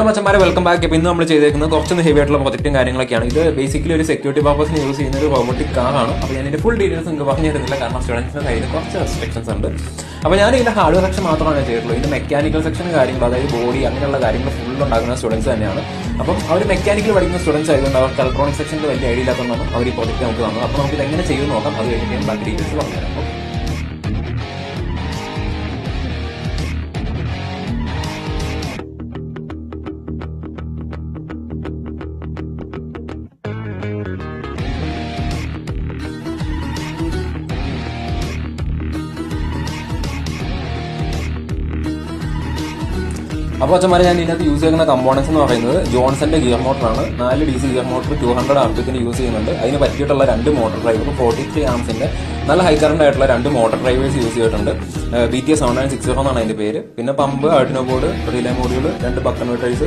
മച്ചന്മാരെ welcome back. ഇപ്പോൾ ഇന്ന് നമ്മൾ ചെയ്തേക്കുന്നത് കുറച്ചൊന്ന് ഹെവി ആയിട്ടുള്ള പ്രൊജക്റ്റും കാര്യങ്ങളൊക്കെയാണ്. ഇത് ബേസിക്കലി ഒരു സെക്യൂരിറ്റി പർപ്പസിന് യൂസ് ചെയ്യുന്ന ഒരു റോബോട്ടിക് കാറാണ്. അപ്പോൾ ഞാൻ ഇതിന്റെ ഫുൾ ഡീറ്റെയിൽസ് നിങ്ങൾക്ക് പറഞ്ഞു തരുന്നില്ല, കാരണം സ്റ്റുഡൻസിന്റെ സൈഡിൽ കുറച്ച് റെസ്ട്രിക്ഷൻസ് ഉണ്ട്. അപ്പോൾ ഞാൻ ഇതിന്റെ ഹാർഡ്വെയർ സെക്ഷൻ മാത്രമാണ് ചെയ്തിട്ടുള്ളൂ. ഇതിന്റെ മെക്കാനിക്കൽ സെക്ഷൻ കാര്യങ്ങൾ, അതായത് ബോഡി അങ്ങനെയുള്ള കാര്യങ്ങൾ ഫുൾ ഉണ്ടാക്കുന്ന സ്റ്റുഡൻസ് തന്നെയാണ്. അപ്പം അവർ മെക്കാനിക്കൽ പഠിക്കുന്ന സ്റ്റുഡൻസ് ആയതുകൊണ്ട് അവർക്ക് ഇലക്ട്രോണിക് സെക്ഷനിൽ വലിയ ഐഡിയ ഇല്ലാത്തതുകൊണ്ടാണ് അവർ ഈ പ്രോജക്റ്റ് നമുക്ക് തന്നത്. അപ്പോൾ നമുക്ക് ഇത് എങ്ങനെ ചെയ്യുമെന്ന് നോക്കാം. അത് കഴിഞ്ഞിട്ട് ഞാൻ ബാക്കി ഡീറ്റെയിൽസ് പറഞ്ഞുതരാം. അപ്പോൾ അച്ഛന്മാരെ ഞാൻ ഇതിനകത്ത് യൂസ് ചെയ്യുന്ന കമ്പോണൻസ് എന്ന് പറയുന്നത് ജോൺസന്റെ ഗിയർ മോട്ടറാണ്. 4 DC gear motor 200 RPM use ചെയ്യുന്നുണ്ട്. അതിന് പറ്റിയിട്ടുള്ള 2 മോട്ടർ ഡ്രൈവർ 43 ആംസിന്റെ നല്ല ഹൈ കറന്റ് ആയിട്ടുള്ള 2 മോട്ടർ ഡ്രൈവേഴ്സ് യൂസ് ചെയ്തിട്ടുണ്ട്. BTS 7960 എന്നാണ് അതിന്റെ പേര്. പിന്നെ pump, Arduino board, relay module, 2 buck കൺവെർട്ടേഴ്സ്,